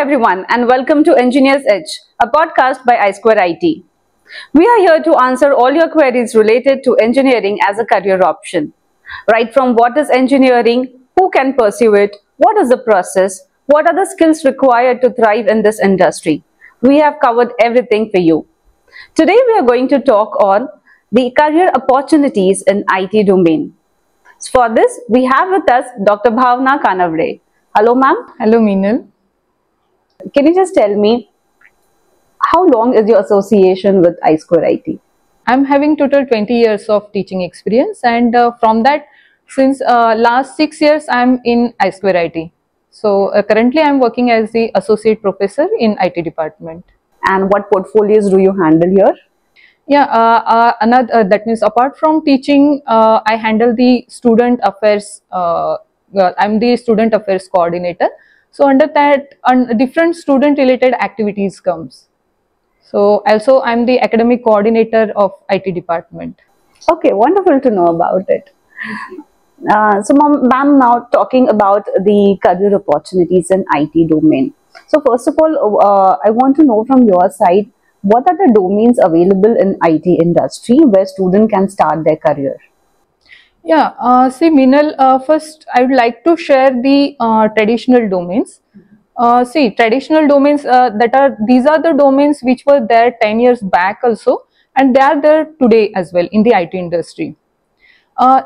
everyone, and welcome to Engineer's Edge, a podcast by iSquare IT. We are here to answer all your queries related to engineering as a career option. Right from what is engineering, who can pursue it, what is the process, what are the skills required to thrive in this industry. We have covered everything for you. Today we are going to talk on the career opportunities in IT domain. For this, we have with us Dr. Bhavna Kanavade. Hello, ma'am. Hello, Meenal. Can you just tell me, how long is your association with iSquare IT? I'm having total 20 years of teaching experience, and from that, since last 6 years, I'm in iSquare IT. So currently, I'm working as the associate professor in IT department. And what portfolios do you handle here? Yeah, that means apart from teaching, I handle the student affairs. I'm the student affairs coordinator. So under that, different student related activities comes. So also I'm the academic coordinator of IT department. Okay, wonderful to know about it. So ma'am, now talking about the career opportunities in IT domain. So first of all, I want to know from your side, what are the domains available in IT industry where student can start their career? Yeah, see Meenal, first I would like to share the traditional domains. See, traditional domains these are the domains which were there 10 years back also, and they are there today as well in the IT industry.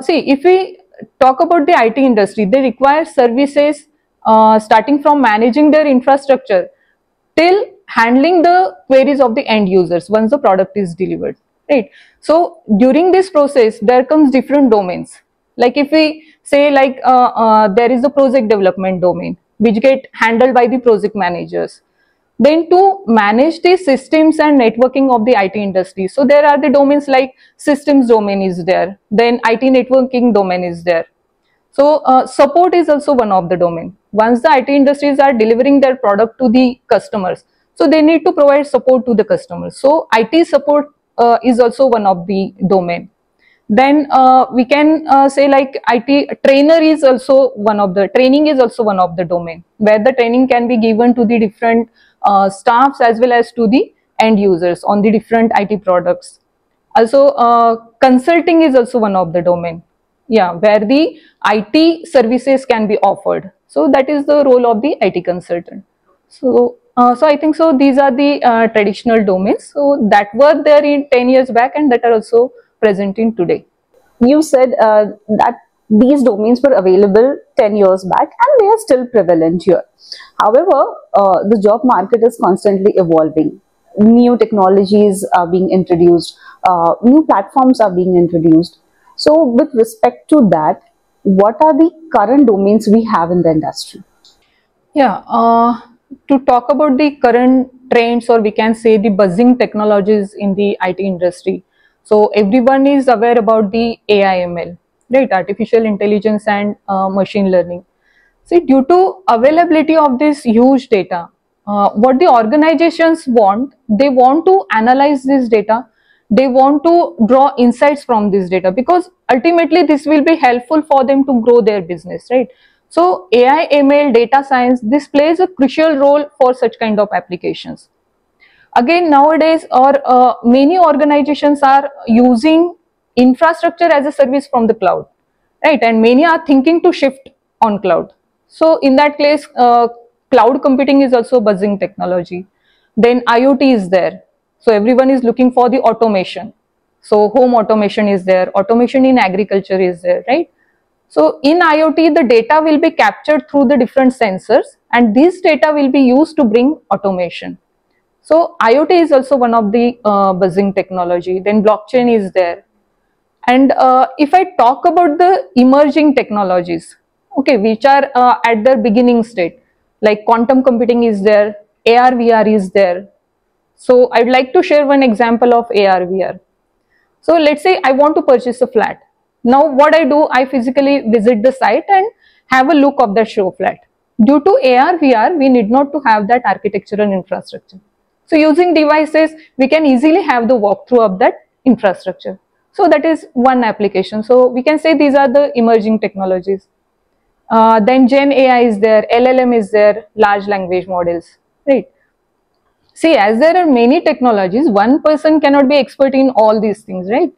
See, if we talk about the IT industry, they require services starting from managing their infrastructure till handling the queries of the end users once the product is delivered, right? So during this process, there comes different domains. Like if we say there is the project development domain, which get handled by the project managers. Then to manage the systems and networking of the IT industry. So there are the domains like systems domain is there, then IT networking domain is there. So support is also one of the domain. Once the IT industries are delivering their product to the customers, so they need to provide support to the customers. So IT support is also one of the domain. Then we can say like IT trainer is also one of the, training is also one of the domain where the training can be given to the different staffs as well as to the end users on the different IT products. Also consulting is also one of the domain, yeah, where the IT services can be offered. So that is the role of the IT consultant. So so I think so these are the traditional domains, so that were there in 10 years back and that are also present in today. You said that these domains were available 10 years back and they are still prevalent here. However, the job market is constantly evolving. New technologies are being introduced, new platforms are being introduced. So with respect to that, what are the current domains we have in the industry? Yeah, to talk about the current trends, or we can say the buzzing technologies in the IT industry. So everyone is aware about the AI/ML, right? Artificial intelligence and machine learning. See, due to availability of this huge data, what the organizations want, they want to analyze this data. They want to draw insights from this data because ultimately this will be helpful for them to grow their business, right? So AI, ML, data science, this plays a crucial role for such kind of applications. Again, nowadays, many organizations are using infrastructure as a service from the cloud, right? And many are thinking to shift on cloud. So in that case, cloud computing is also buzzing technology. Then IoT is there. So everyone is looking for the automation. So home automation is there. Automation in agriculture is there, right? So in IoT, the data will be captured through the different sensors, and this data will be used to bring automation. So IoT is also one of the buzzing technology. Then blockchain is there. And if I talk about the emerging technologies, okay, which are at the beginning state, like quantum computing is there, AR, VR is there. So I'd like to share one example of AR, VR. So let's say I want to purchase a flat. Now what I do, I physically visit the site and have a look of that show flat. Due to AR, VR, we need not to have that architectural infrastructure. So using devices, we can easily have the walkthrough of that infrastructure. So that is one application. So we can say these are the emerging technologies. Then Gen AI is there, LLM is there, large language models. right? See, as there are many technologies, one person cannot be expert in all these things, right?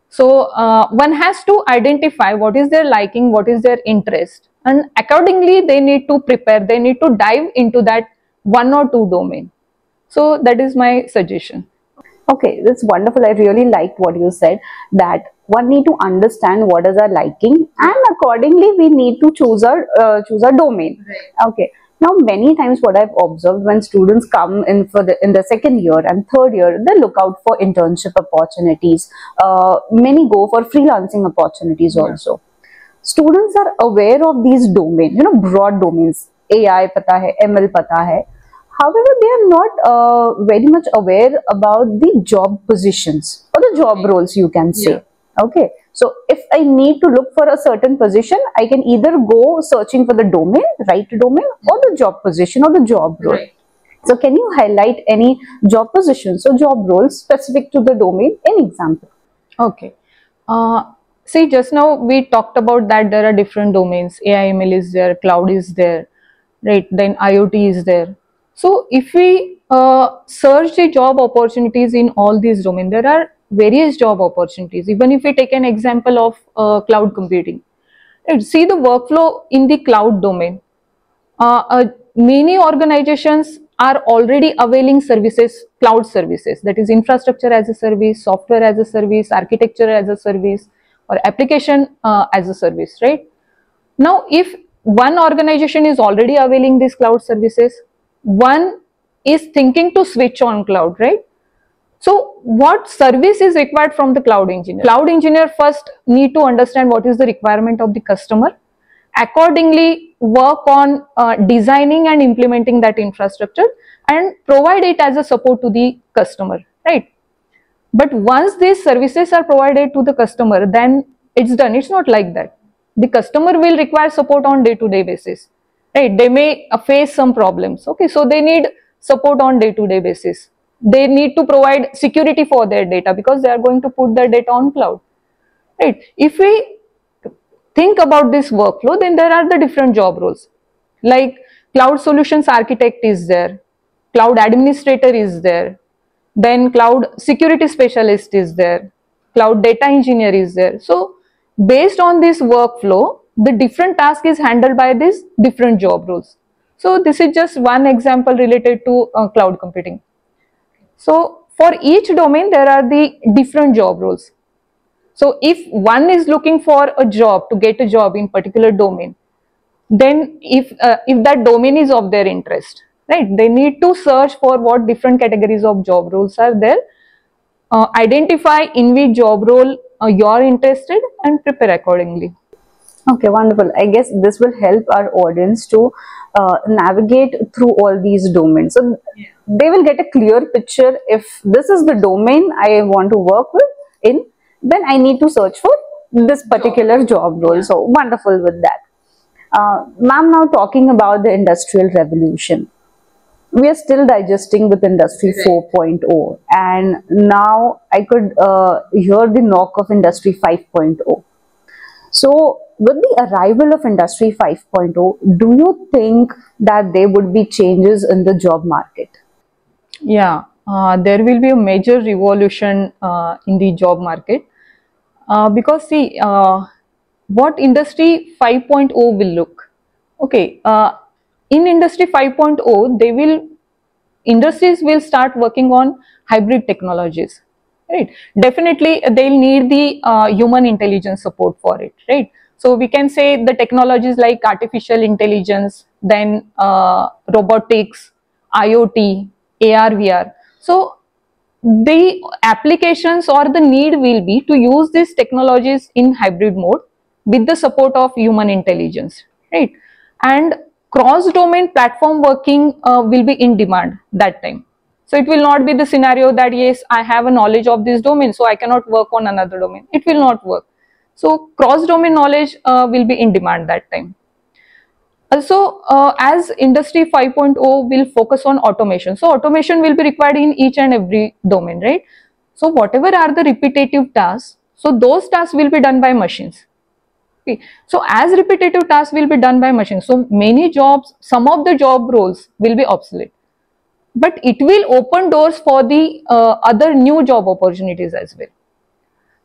So one has to identify what is their liking, what is their interest, and accordingly they need to prepare, they need to dive into that one or two domain. So that is my suggestion. Okay, that's wonderful. I really liked what you said, that one need to understand what is our liking, and accordingly we need to choose our domain. Right. Okay. Now, many times what I've observed, when students come in for in the second year and third year, they look out for internship opportunities. Many go for freelancing opportunities also. Students are aware of these domains, broad domains. AI pata hai, ML pata hai. However, they are not very much aware about the job positions or the job roles, you can say. Okay. So, if I need to look for a certain position, I can either go searching for the domain, right domain, or the job position or the job role. Right. So, can you highlight any job positions or job roles specific to the domain? An example. Okay. See, just now we talked about that there are different domains. AI, ML is there, cloud is there, right? Then IoT is there. So, if we search the job opportunities in all these domains, there are various job opportunities. Even if we take an example of cloud computing, right? See the workflow in the cloud domain. Many organizations are already availing services, cloud services, that is infrastructure as a service, software as a service, architecture as a service, or application as a service, right? Now, if one organization is already availing these cloud services, one is thinking to switch on cloud, right? So, what service is required from the cloud engineer? Cloud engineer first need to understand what is the requirement of the customer, accordingly work on designing and implementing that infrastructure and provide it as a support to the customer, right? But once these services are provided to the customer, then it's done. It's not like that. The customer will require support on day-to-day basis, right? They may face some problems. Okay, so they need support on day-to-day basis. They need to provide security for their data because they are going to put their data on cloud, right? If we think about this workflow, then there are the different job roles. Like cloud solutions architect is there, cloud administrator is there, then cloud security specialist is there, cloud data engineer is there. So based on this workflow, the different task is handled by these different job roles. So this is just one example related to cloud computing. So for each domain, there are the different job roles. So if one is looking for a job, to get a job in particular domain, then if that domain is of their interest, right, they need to search for what different categories of job roles are there, identify in which job role you are interested and prepare accordingly. Okay, wonderful. I guess this will help our audience to navigate through all these domains. So they will get a clear picture. If this is the domain I want to work with in, then I need to search for this particular job role. So wonderful with that. Ma'am, now talking about the industrial revolution. We are still digesting with Industry 4.0, and now I could hear the knock of Industry 5.0. So, with the arrival of Industry 5.0, do you think that there would be changes in the job market? Yeah, there will be a major revolution in the job market because see, what Industry 5.0 will look. Okay, in Industry 5.0, industries will start working on hybrid technologies, right? Definitely, they'll need the human intelligence support for it, right? So we can say the technologies like artificial intelligence, then robotics, IoT, AR, VR. So the applications or the need will be to use these technologies in hybrid mode with the support of human intelligence, right? And cross-domain platform working will be in demand that time. So it will not be the scenario that yes, I have a knowledge of this domain, so I cannot work on another domain. It will not work. So cross-domain knowledge will be in demand that time. Also, as Industry 5.0 will focus on automation, so automation will be required in each and every domain, right? So whatever are the repetitive tasks, so those tasks will be done by machines. Okay. So as repetitive tasks will be done by machines, so many jobs, some of the job roles will be obsolete. but it will open doors for the other new job opportunities as well.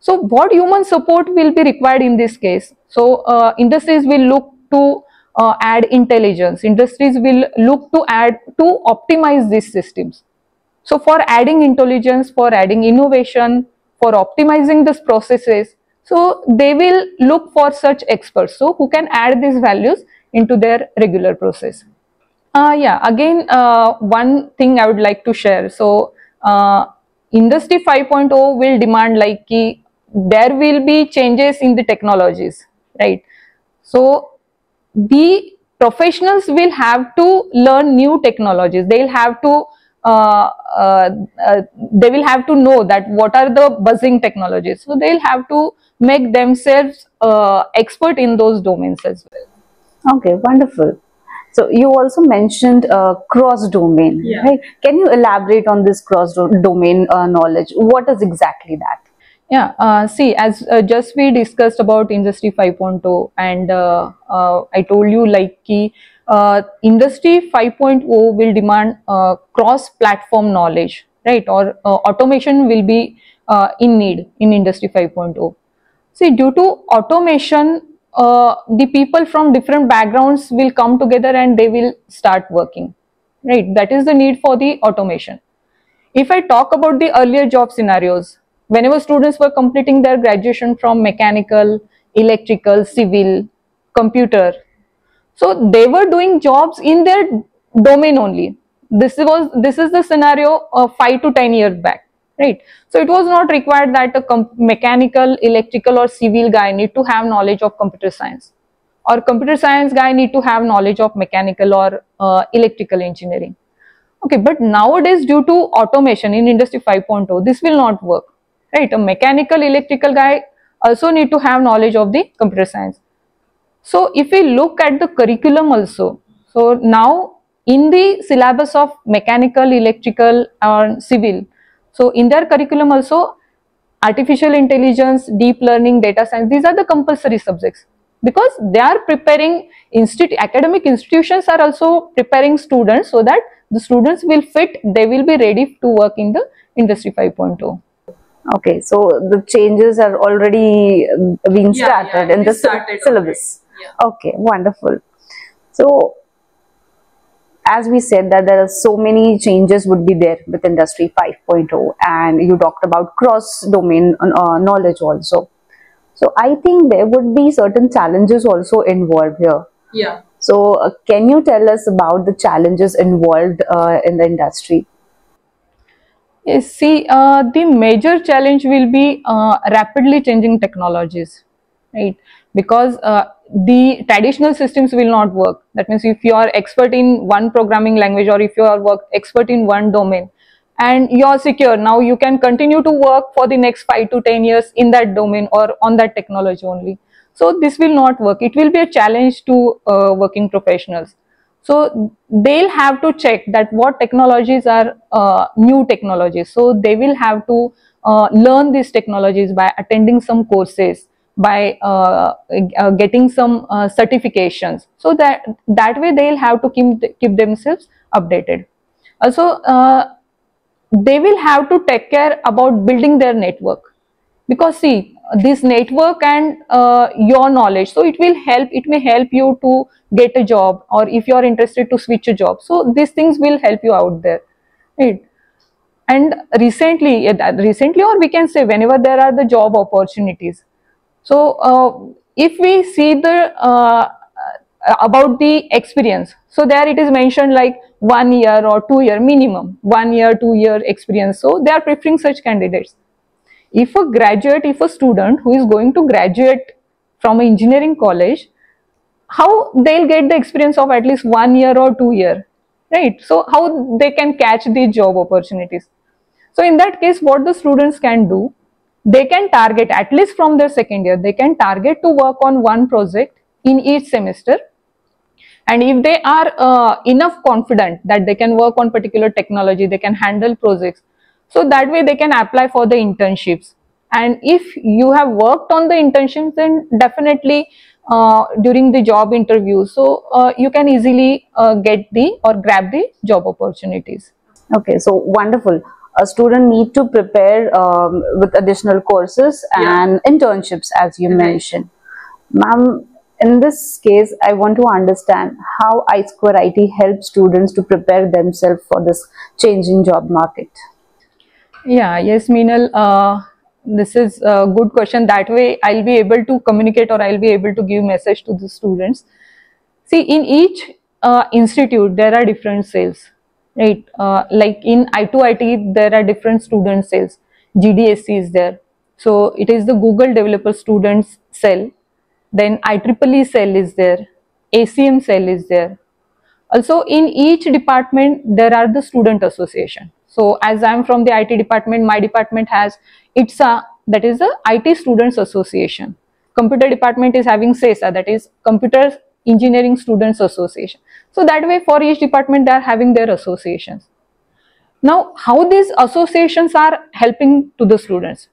So what human support will be required in this case? So industries will look to add intelligence. Industries will look to add to optimize these systems. So for adding intelligence, for adding innovation, for optimizing these processes, so they will look for such experts, so who can add these values into their regular process. Yeah, again, one thing I would like to share. So, Industry 5.0 will demand like there will be changes in the technologies, right? So, the professionals will have to learn new technologies. They'll have to uh, uh, they will have to know that what are the buzzing technologies. So they'll have to make themselves expert in those domains as well. Okay, wonderful. So you also mentioned cross domain, Yeah. right? Can you elaborate on this cross domain knowledge? What is exactly that? Yeah, see, as just we discussed about Industry 5.0, and I told you like Industry 5.0 will demand cross-platform knowledge, right? Or automation will be in need in Industry 5.0. See, due to automation, the people from different backgrounds will come together and they will start working, right? That is the need for the automation. If I talk about the earlier job scenarios, whenever students were completing their graduation from mechanical, electrical, civil, computer, so they were doing jobs in their domain only. This is the scenario 5 to 10 years back, right? So it was not required that a mechanical, electrical, or civil guy need to have knowledge of computer science, or computer science guy need to have knowledge of mechanical or electrical engineering. Okay, but nowadays due to automation in Industry 5.0, this will not work, right? A mechanical, electrical guy also need to have knowledge of the computer science. So if we look at the curriculum also, so now in the syllabus of mechanical, electrical, or civil, so in their curriculum also, artificial intelligence, deep learning, data science, these are the compulsory subjects, because they are preparing academic institutions are also preparing students so that the students will fit, they will be ready to work in the Industry 5.0. Okay, so the changes are already being started in the syllabus. Okay, wonderful. So, as we said that there are so many changes would be there with Industry 5.0, and you talked about cross domain knowledge also. So I think there would be certain challenges also involved here. Yeah. So can you tell us about the challenges involved in the industry? Yes, see, the major challenge will be rapidly changing technologies, right? Because the traditional systems will not work. That means if you are expert in one programming language, or if you are expert in one domain, and you are secure, now you can continue to work for the next 5 to 10 years in that domain or on that technology only. So this will not work. It will be a challenge to working professionals. So they'll have to check that what technologies are new technologies. So they will have to learn these technologies by attending some courses, by getting some certifications. So that way they'll have to keep themselves updated. Also, they will have to take care about building their network, because see, this network and your knowledge, so it may help you to get a job, or if you are interested to switch a job, so these things will help you out there, right? And recently, or we can say whenever there are the job opportunities, so if we see the about the experience, so there it is mentioned like 1 year or 2 year minimum, 1 year 2 year experience, so they are preferring such candidates. If a student who is going to graduate from an engineering college, how they'll get the experience of at least 1 year or 2 year, right? So how they can catch the job opportunities? So in that case, what the students can do, they can target, at least from their second year, they can target to work on one project in each semester. And if they are enough confident that they can work on particular technology, they can handle projects, so that way they can apply for the internships. And if you have worked on the internships, then definitely during the job interview, so you can easily get the or grab the job opportunities. Okay, so wonderful. A student need to prepare with additional courses and internships, as you mentioned. Ma'am, in this case, I want to understand how I Square IT helps students to prepare themselves for this changing job market. Yeah, yes, Meenal. This is a good question. That way, I'll be able to communicate or I'll be able to give message to the students. See, in each institute, there are different cells, right? Like in I2IT, there are different student cells. GDSC is there. So it is the Google Developer Students cell. Then IEEE cell is there. ACM cell is there. Also, in each department, there are the student association. So, as I am from the IT department, my department has ITSA, that is the IT Students Association. Computer department is having CESA, that is Computer Engineering Students Association. So, that way for each department, they are having their associations. Now, how these associations are helping to the students?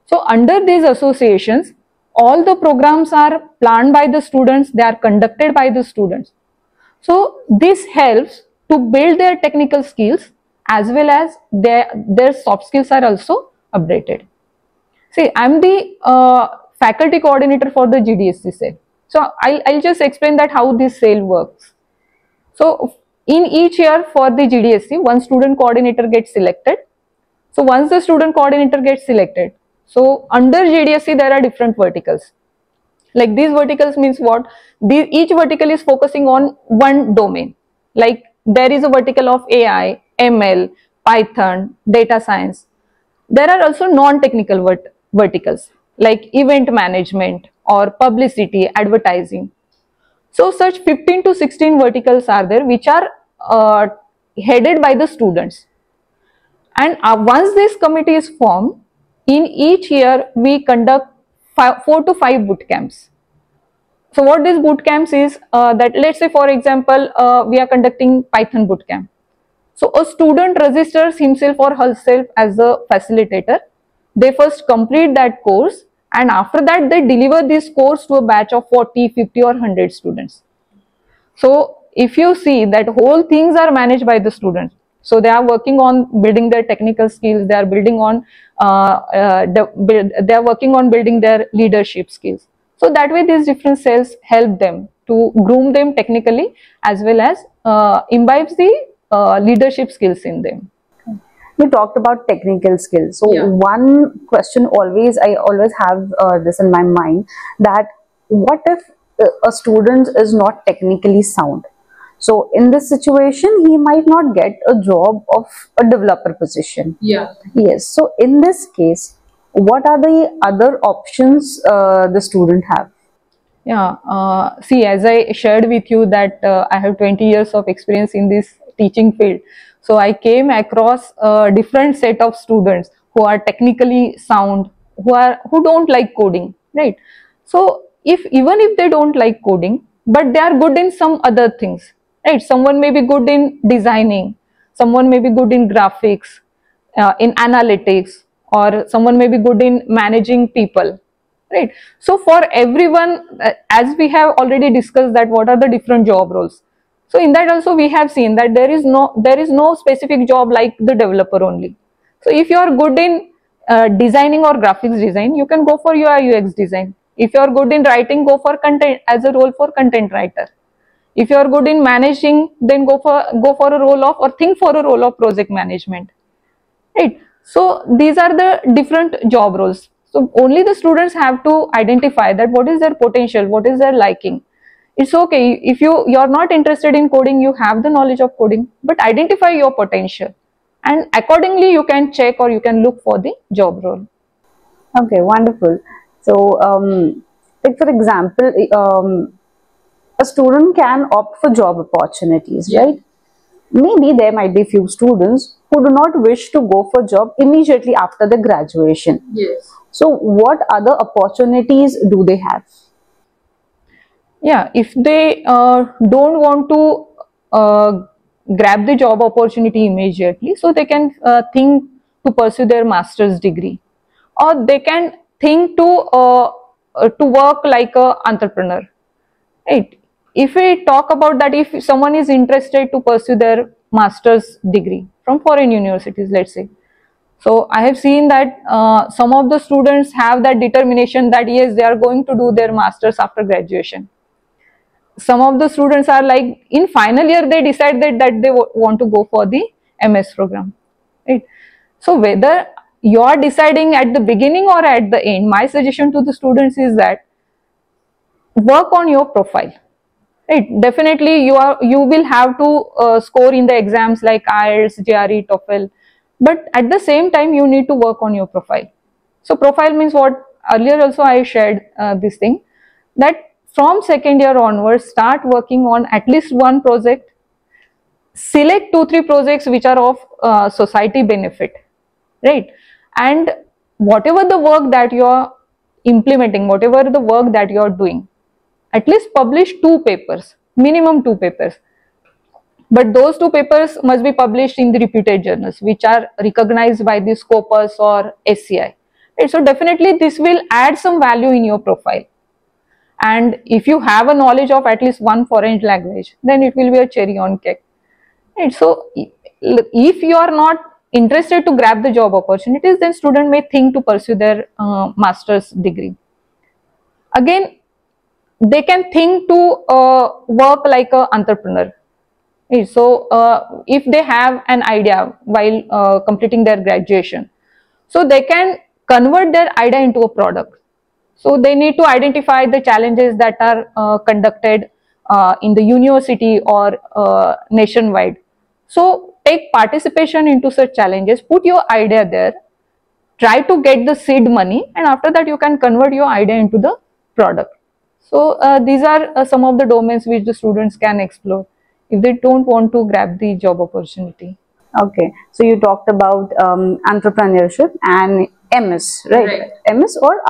So, under these associations, all the programs are planned by the students, they are conducted by the students. So this helps to build their technical skills as well as their soft skills are also updated. See, I'm the faculty coordinator for the GDSC cell. So I'll just explain that how this cell works. So in each year for the GDSC, one student coordinator gets selected. So once the student coordinator gets selected, so under GDSC there are different verticals. Like these verticals means what? Each vertical is focusing on one domain. Like there is a vertical of AI, ML, Python, data science. There are also non-technical verticals like event management or publicity, advertising. So such 15 to 16 verticals are there which are headed by the students. And once this committee is formed, in each year we conduct 4 to 5 boot camps. So what these boot camps is that, let's say for example, we are conducting Python boot camp. So a student registers himself or herself as a facilitator. They first complete that course, and after that they deliver this course to a batch of 40, 50 or 100 students. So if you see that whole things are managed by the students. So they are working on building their technical skills. They are building on they are working on building their leadership skills. So that way these different cells help them to groom them technically as well as imbibes the leadership skills in them. You talked about technical skills. So one question I always have this in my mind, that what if a student is not technically sound? So in this situation, he might not get a job of a developer position. Yes. So in this case, what are the other options the student have? See, as I shared with you that I have 20 years of experience in this teaching field. So I came across a different set of students who are technically sound, who don't like coding, right? So even if they don't like coding, but they are good in some other things, right? Someone may be good in designing, someone may be good in graphics, in analytics, or someone may be good in managing people, right? So for everyone, as we have already discussed that what are the different job roles. So in that also we have seen that there is no specific job like the developer only. So if you are good in designing or graphics design, you can go for UI UX design. If you are good in writing, go for content as a role for content writer. If you are good in managing, then go for a role of, or think for a role of project management, right? So these are the different job roles. So only the students have to identify that what is their potential, what is their liking. It's okay if you're not interested in coding, you have the knowledge of coding, but identify your potential and accordingly you can check or you can look for the job role. Okay, wonderful. So like for example, a student can opt for job opportunities, right? Maybe there might be few students who do not wish to go for job immediately after the graduation. So what other opportunities do they have? If they don't want to grab the job opportunity immediately, so they can think to pursue their master's degree, or they can think to work like a entrepreneur, right? If we talk about that, if someone is interested to pursue their master's degree from foreign universities, let's say. So I have seen that some of the students have that determination that yes, they are going to do their masters after graduation. Some of the students are like in final year they decided that they want to go for the MS program, right? So whether you are deciding at the beginning or at the end, my suggestion to the students is that work on your profile, right? Definitely you will have to score in the exams like IELTS, GRE, TOEFL, but at the same time you need to work on your profile. So profile means what? Earlier also I shared this thing, that from second year onwards start working on at least one project, select 2-3 projects which are of society benefit, right? And whatever the work that you are implementing, whatever the work that you are doing, at least publish 2 papers, minimum 2 papers. But those 2 papers must be published in the reputed journals which are recognized by the Scopus or SCI. Right? So definitely this will add some value in your profile. And if you have a knowledge of at least one foreign language, then it will be a cherry on cake. Right? So if you are not interested to grab the job opportunities, then student may think to pursue their master's degree. Again, they can think to work like an entrepreneur. Right? So if they have an idea while completing their graduation, so they can convert their idea into a product. So they need to identify the challenges that are conducted in the university or nationwide. So take participation into such challenges, put your idea there, try to get the seed money, and after that you can convert your idea into the product. So these are some of the domains which the students can explore if they don't want to grab the job opportunity. Okay, so you talked about entrepreneurship and MS, right? MS or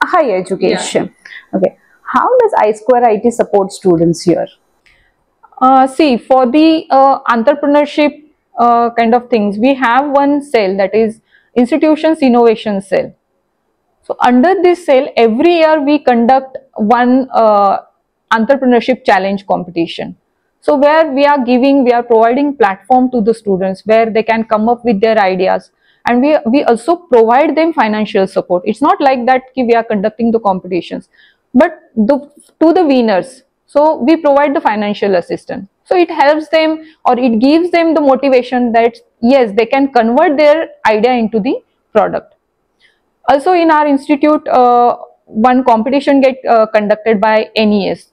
higher education. Yeah. Okay, how does I-Square IT support students here? See, for the entrepreneurship kind of things, we have one cell, that is Institutions Innovation Cell. So under this cell, every year we conduct one entrepreneurship challenge competition. So where we are providing platform to the students where they can come up with their ideas, and we also provide them financial support. It's not like that we are conducting the competitions, but to the winners, so we provide the financial assistance. So it helps them, or it gives them the motivation that yes, they can convert their idea into the product. Also in our institute, one competition get conducted by NES.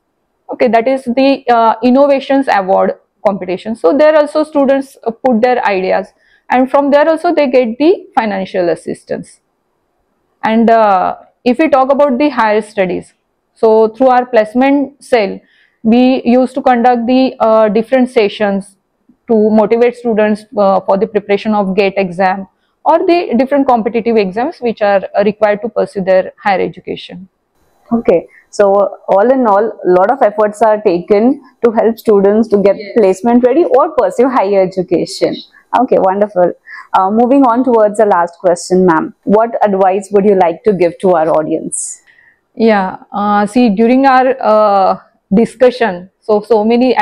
Okay, that is the Innovations Award competition. So there also students put their ideas, and from there also they get the financial assistance. And if we talk about the higher studies, so through our placement cell, we used to conduct the different sessions to motivate students for the preparation of GATE exam or the different competitive exams which are required to pursue their higher education. Okay, so all in all, a lot of efforts are taken to help students to get placement ready or pursue higher education. Okay, wonderful. Moving on towards the last question, ma'am. What advice would you like to give to our audience? Yeah, see, during our discussion, so many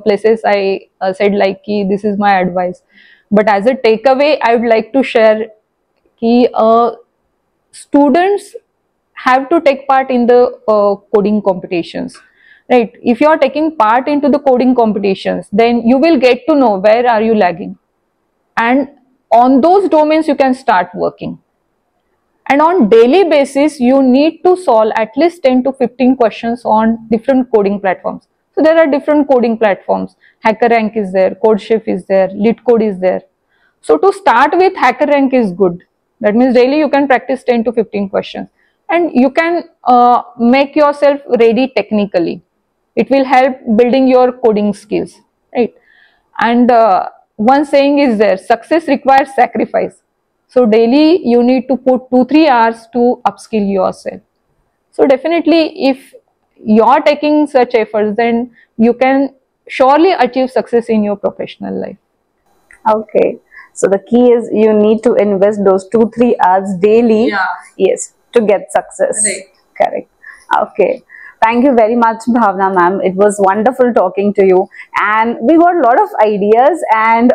places I said like this is my advice, but as a takeaway I would like to share students have to take part in the coding competitions, right? If you are taking part into the coding competitions, then you will get to know where are you lagging, and on those domains you can start working. And on daily basis, you need to solve at least 10 to 15 questions on different coding platforms. So there are different coding platforms. HackerRank is there, CodeChef is there, LeetCode is there. So to start with, HackerRank is good. That means daily you can practice 10 to 15 questions. And you can make yourself ready technically. It will help building your coding skills, right? And one saying is there, success requires sacrifice. So daily you need to put 2-3 hours to upskill yourself. So definitely if you are taking such efforts, then you can surely achieve success in your professional life. Okay, so the key is you need to invest those 2-3 hours daily, yes, to get success. Right. Correct. Okay. Thank you very much, Bhavna ma'am. It was wonderful talking to you, and we got a lot of ideas and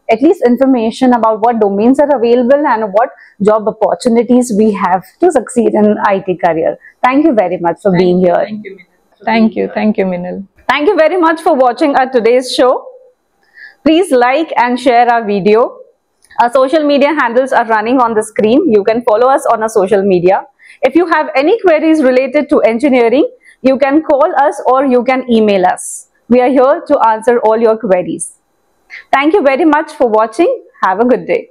at least information about what domains are available and what job opportunities we have to succeed in IT career. Thank you very much for being here. Thank you, Minal. Thank you, Minal. Thank you very much for watching our today's show. Please like and share our video. Our social media handles are running on the screen. You can follow us on our social media. If you have any queries related to engineering, you can call us or you can email us. We are here to answer all your queries. Thank you very much for watching. Have a good day.